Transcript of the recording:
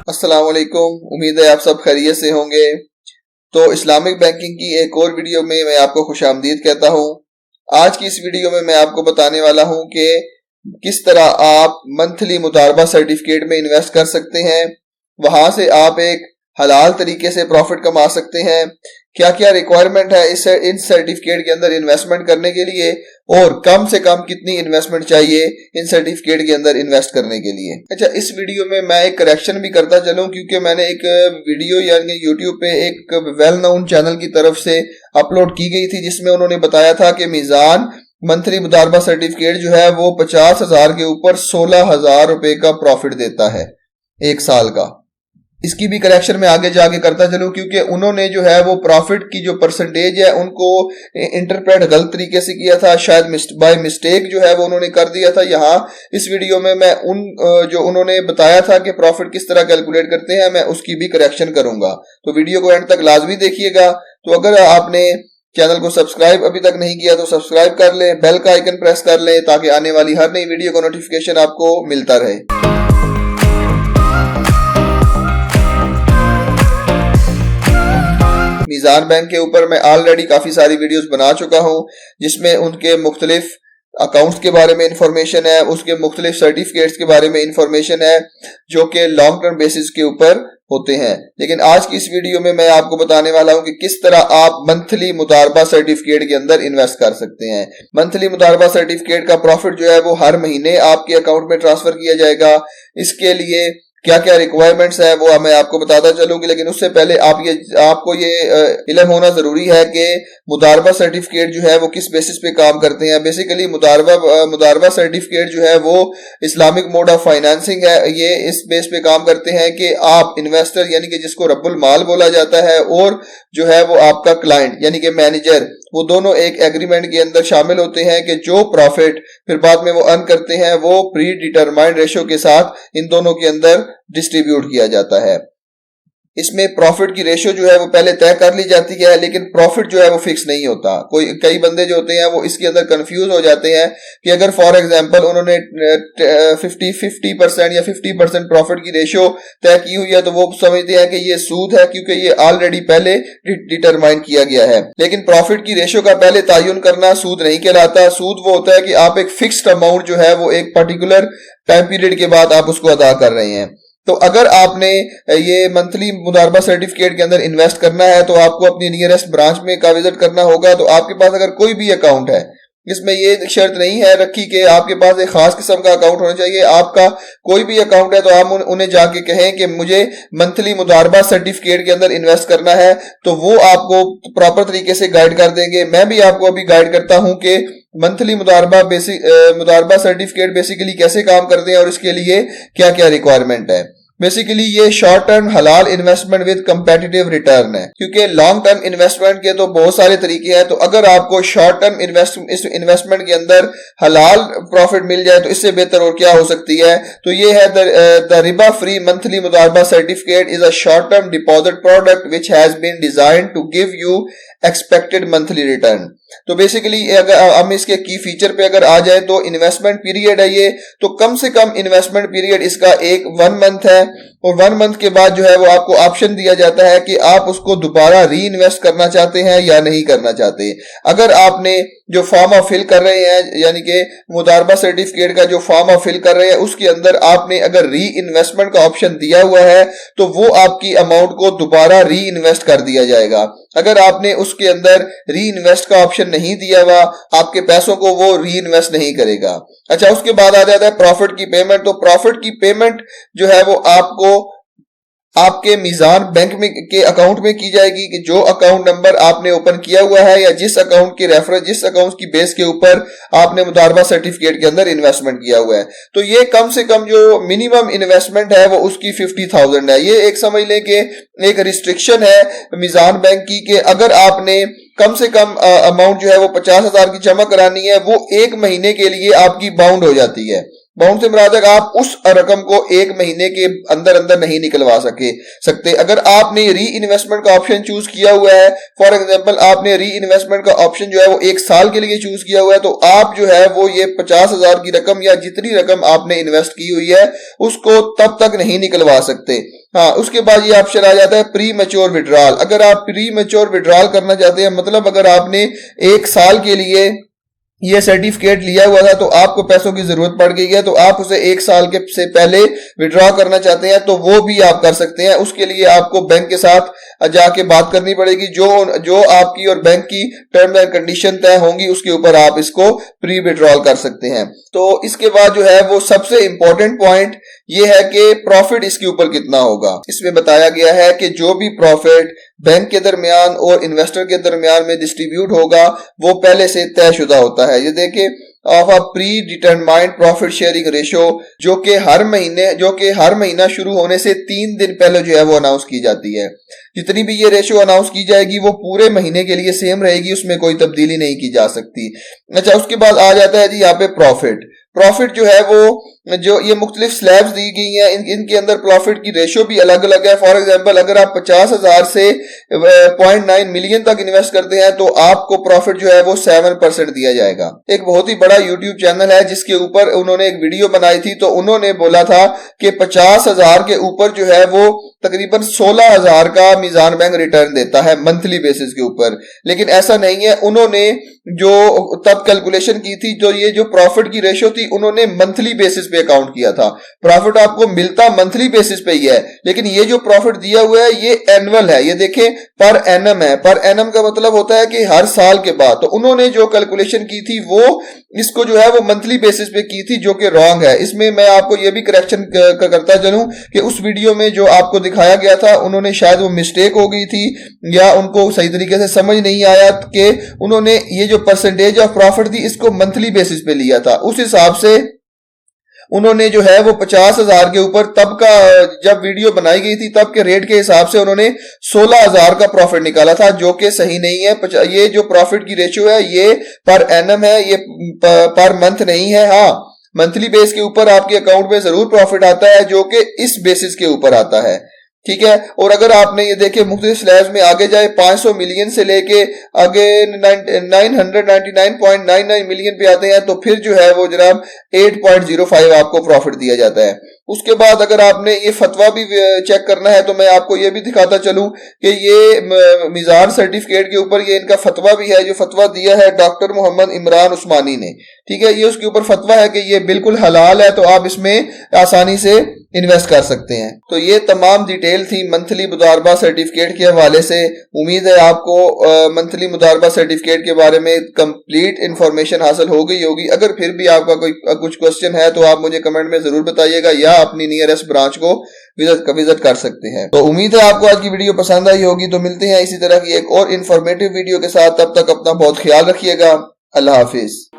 अस्सलाम वालेकुम। उम्मीद है आप सब खैरियत से होंगे। तो इस्लामिक बैंकिंग की एक और वीडियो में मैं आपको खुशामदीद कहता हूं। आज की इस वीडियो में मैं आपको बताने वाला हूं कि किस तरह आप मंथली मुदारबा सर्टिफिकेट में इन्वेस्ट कर सकते हैं, वहां से आप एक हलाल तरीके से प्रॉफिट कमा सकते हैं। क्या क्या रिक्वायरमेंट है इन सर्टिफिकेट के अंदर इन्वेस्टमेंट करने के लिए, और कम से कम कितनी इन्वेस्टमेंट चाहिए इन सर्टिफिकेट के अंदर इन्वेस्ट करने के लिए। अच्छा, इस वीडियो में मैं एक करेक्शन भी करता चलूं, क्योंकि मैंने एक वीडियो यानी यूट्यूब पे एक वेल नोन चैनल की तरफ से अपलोड की गई थी, जिसमें उन्होंने बताया था कि मीज़ान मंथली मुदारबा सर्टिफिकेट जो है वो 50,000 के ऊपर 16,000 रुपए का प्रॉफिट देता है एक साल का। इसकी भी करेक्शन में आगे जाके करता चलूं, क्योंकि उन्होंने जो है वो प्रॉफिट की जो परसेंटेज है उनको इंटरप्रेट गलत तरीके से किया था, शायद बाय मिस्टेक जो है वो उन्होंने कर दिया था। यहाँ इस वीडियो में मैं जो उन्होंने बताया था कि प्रॉफिट किस तरह कैलकुलेट करते हैं, मैं उसकी भी करेक्शन करूंगा। तो वीडियो को एंड तक लाजमी देखिएगा। तो अगर आपने चैनल को सब्सक्राइब अभी तक नहीं किया तो सब्सक्राइब कर लें, बेल का आइकन प्रेस कर लें, ताकि आने वाली हर नई वीडियो का नोटिफिकेशन आपको मिलता रहे। मीज़ान बैंक के ऊपर मैं ऑलरेडी काफ़ी सारी वीडियोस बना चुका हूं, जिसमें उनके मुख्तलिफ अकाउंट्स के बारे में इंफॉर्मेशन है, उसके मुख्तलिफ सर्टिफिकेट्स के बारे में इंफॉर्मेशन है, जो कि लॉन्ग टर्म बेसिस के ऊपर होते हैं। लेकिन आज की इस वीडियो में मैं आपको बताने वाला हूं कि किस तरह आप मंथली मुदारबा सर्टिफिकेट के अंदर इन्वेस्ट कर सकते हैं। मंथली मुदारबा सर्टिफिकेट का प्रॉफिट जो है वो हर महीने आपके अकाउंट में ट्रांसफर किया जाएगा। इसके लिए क्या क्या रिक्वायरमेंट्स है वो मैं आपको बताता चलूंगी, लेकिन उससे पहले आपको ये इल्म होना जरूरी है कि मुदारबा सर्टिफिकेट जो है वो किस बेसिस पे काम करते हैं। बेसिकली मुदारबा सर्टिफिकेट जो है वो इस्लामिक मोड ऑफ फाइनेंसिंग है। ये इस बेस पे काम करते हैं कि आप इन्वेस्टर यानी कि जिसको रब्बुल माल बोला जाता है, और जो है वो आपका क्लाइंट यानी कि मैनेजर, वो दोनों एक एग्रीमेंट के अंदर शामिल होते हैं कि जो प्रॉफिट फिर बाद में वो अर्न करते हैं वो प्री डिटरमाइंड रेशो के साथ इन दोनों के अंदर डिस्ट्रीब्यूट किया जाता है। इसमें प्रॉफिट की रेशो जो है वो पहले तय कर ली जाती है, लेकिन प्रॉफिट जो है वो फिक्स नहीं होता। कई बंदे जो होते हैं वो इसके अंदर कंफ्यूज हो जाते हैं कि अगर फॉर एग्जांपल उन्होंने 50% या 50% प्रॉफिट की रेशो तय की हुई है तो वो समझते हैं कि ये सूद है, क्योंकि ये ऑलरेडी पहले डिटरमाइन किया गया है। लेकिन प्रॉफिट की रेशो का पहले तयन करना सूद नहीं कहलाता। सूद वो होता है कि आप एक फिक्स्ड अमाउंट जो है वो एक पर्टिकुलर टाइम पीरियड के बाद आप उसको अदा कर रहे हैं। तो अगर आपने ये मंथली मुदारबा सर्टिफिकेट के अंदर इन्वेस्ट करना है तो आपको अपनी नियरेस्ट ब्रांच में का विजिट करना होगा। तो आपके पास अगर कोई भी अकाउंट है, इसमें ये शर्त नहीं है रखी कि आपके पास एक खास किस्म का अकाउंट होना चाहिए। आपका कोई भी अकाउंट है तो आप उन्हें जाके कहें कि मुझे मंथली मुदारबा सर्टिफिकेट के अंदर इन्वेस्ट करना है, तो वो आपको प्रॉपर तरीके से गाइड कर देंगे। मैं भी आपको अभी गाइड करता हूं कि मंथली मुदारबा सर्टिफिकेट बेसिकली कैसे काम करते हैं और इसके लिए क्या क्या रिक्वायरमेंट है। बेसिकली ये शॉर्ट टर्म हलाल इन्वेस्टमेंट विद कंपेटिटिव रिटर्न है, क्योंकि लॉन्ग टर्म इन्वेस्टमेंट के तो बहुत सारे तरीके हैं। तो अगर आपको शॉर्ट टर्म इन्वेस्टमेंट के अंदर हलाल प्रॉफिट मिल जाए तो इससे बेहतर और क्या हो सकती है। तो ये है the riba free monthly mudaraba certificate is a short term deposit product which has been designed to give you expected monthly return. तो बेसिकली अगर हम इसके की फीचर पे अगर आ जाए तो इन्वेस्टमेंट पीरियड है ये, तो कम से कम इन्वेस्टमेंट पीरियड इसका 1 मंथ है, और 1 मंथ के बाद जो है वो आपको ऑप्शन दिया जाता है कि आप उसको दोबारा री इन्वेस्ट करना चाहते हैं या नहीं करना चाहते। अगर आपने जो फॉर्म ऑफ फिल कर रहे हैं यानी कि मुदारबा सर्टिफिकेट का जो फॉर्म ऑफ फिल कर रहे हैं उसके अंदर आपने अगर री इन्वेस्टमेंट का ऑप्शन दिया हुआ है तो वो आपकी अमाउंट को दोबारा री इन्वेस्ट कर दिया जाएगा। अगर आपने उसके अंदर री इन्वेस्ट का ऑप्शन नहीं दिया हुआ, आपके पैसों को वो री इन्वेस्ट नहीं करेगा। अच्छा, उसके बाद आ जाता है प्रॉफिट की पेमेंट। तो प्रॉफिट की पेमेंट जो है वो आपको आपके मीज़ान बैंक में के अकाउंट में की जाएगी कि जो अकाउंट नंबर आपने ओपन किया हुआ है या जिस अकाउंट की बेस के ऊपर आपने मुदारबा सर्टिफिकेट के अंदर इन्वेस्टमेंट किया हुआ है। तो ये कम से कम जो मिनिमम इन्वेस्टमेंट है वो उसकी 50,000 है। ये एक समझ लें कि एक रिस्ट्रिक्शन है मीज़ान बैंक की कि अगर आपने कम से कम अमाउंट जो है वो 50,000 की जमा करानी है, वो 1 महीने के लिए आपकी बाउंड हो जाती है। बाउंड से मुराद है आप उस रकम को एक महीने के अंदर अंदर नहीं निकलवा सकते। अगर आपने री इन्वेस्टमेंट का ऑप्शन चूज किया हुआ है, फॉर एग्जांपल आपने री इन्वेस्टमेंट का ऑप्शन जो है वो 1 साल के लिए चूज किया हुआ है, तो आप जो है वो ये 50,000 की रकम या जितनी रकम आपने इन्वेस्ट की हुई है उसको तब तक नहीं निकलवा सकते। हाँ, उसके बाद ये ऑप्शन आ जाता है प्री मैच्योर विड्रॉल। अगर आप प्री मैच्योर विड्रॉल करना चाहते हैं, मतलब अगर आपने 1 साल के लिए ये सर्टिफिकेट लिया हुआ था तो आपको पैसों की जरूरत पड़ गई है, तो आप उसे 1 साल के से पहले विड्रॉ करना चाहते हैं तो वो भी आप कर सकते हैं। उसके लिए आपको बैंक के साथ जाके बात करनी पड़ेगी। जो आपकी और बैंक की टर्म एंड कंडीशन तय होंगी उसके ऊपर आप इसको प्री विड्रॉल कर सकते हैं। तो इसके बाद जो है वो सबसे इंपॉर्टेंट पॉइंट ये है कि प्रॉफिट इसके ऊपर कितना होगा। इसमें बताया गया है कि जो भी प्रॉफिट बैंक के दरमियान और इन्वेस्टर के दरमियान में डिस्ट्रीब्यूट होगा वो पहले से तयशुदा होता है। ये देखिए of a pre determined profit sharing ratio, जो कि हर महीना शुरू होने से 3 दिन पहले जो है वो अनाउंस की जाती है। जितनी भी ये रेशो अनाउंस की जाएगी वो पूरे महीने के लिए सेम रहेगी, उसमें कोई तब्दीली नहीं की जा सकती। अच्छा, उसके बाद आ जाता है जी यहाँ पे प्रॉफिट जो है वो जो ये मुख्तलिफ स्लैब्स दी गई हैं इनके अंदर प्रॉफिट की रेशो भी अलग अलग है। फॉर एग्जांपल अगर आप 50,000 से 0.9 मिलियन तक इन्वेस्ट करते हैं तो आपको प्रॉफिट जो है वो 7% दिया जाएगा। एक बहुत ही बड़ा यूट्यूब चैनल है जिसके ऊपर उन्होंने एक वीडियो बनाई थी, तो उन्होंने बोला था कि 50,000 के ऊपर जो है वो तकरीबन 16,000 का मीजान बैंक रिटर्न देता है मंथली बेसिस के ऊपर, लेकिन ऐसा नहीं है। उन्होंने जो तब कैलकुलेशन की थी, जो ये जो प्रॉफिट की रेशो थी उन्होंने मंथली बेसिस पे अकाउंट किया था। प्रॉफिट आपको मिलता मंथली बेसिस पे ही है, लेकिन ये जो प्रॉफिट दिया हुआ है ये एनुअल है। ये देखें पर एनम है। पर एनम का मतलब होता है कि हर साल के बाद। तो उन्होंने जो कैलकुलेशन की थी वो इसको जो है वो मंथली बेसिस पे की थी, जो कि रॉन्ग है। इसमें मैं आपको ये भी करेक्शन करता चलूं कि उस वीडियो में जो आपको दिखाया गया था उन्होंने शायद वो मिस्टेक हो गई थी या उनको सही तरीके से समझ नहीं आया कि उन्होंने ये जो परसेंटेज ऑफ प्रॉफिट थी इसको मंथली बेसिस पे लिया था। उस हिसाब से उन्होंने जो है वो 50,000 के ऊपर तब का जब वीडियो बनाई गई थी तब के रेट के हिसाब से उन्होंने 16,000 का प्रॉफिट निकाला था, जो कि सही नहीं है। ये जो प्रॉफिट की रेशियो है ये पर एनम है, ये पर मंथ नहीं है। हाँ, मंथली बेस के ऊपर आपके अकाउंट में जरूर प्रॉफिट आता है, जो कि इस बेसिस के ऊपर आता है। ठीक है। और अगर आपने ये देखे मुख्तलिफ स्लैब्स में आगे जाए 500 मिलियन से लेके आगे 999.99 मिलियन पे आते हैं तो फिर जो है वो जनाब 8.05 आपको प्रॉफिट दिया जाता है। उसके बाद अगर आपने ये फतवा भी चेक करना है तो मैं आपको ये भी दिखाता चलूं कि ये मीज़ान सर्टिफिकेट के ऊपर ये इनका फतवा भी है, जो फतवा दिया है डॉक्टर मोहम्मद इमरान उस्मानी ने। ठीक है, ये उसके ऊपर फतवा है कि ये बिल्कुल हलाल है, तो आप इसमें आसानी से इन्वेस्ट कर सकते हैं। तो ये तमाम डिटेल थी मंथली मुदारबा सर्टिफिकेट के हवाले से। उम्मीद है आपको मंथली मुदारबा सर्टिफिकेट के बारे में कंप्लीट इंफॉर्मेशन हासिल हो गई होगी। अगर फिर भी आपका कोई कुछ क्वेश्चन है तो आप मुझे कमेंट में जरूर बताइएगा या अपनी नियरेस्ट ब्रांच को विजिट कर सकते हैं। तो उम्मीद है आपको आज की वीडियो पसंद आई होगी। तो मिलते हैं इसी तरह की एक और इन्फॉर्मेटिव वीडियो के साथ, तब तक अपना बहुत ख्याल रखिएगा। अल्लाह हाफिज।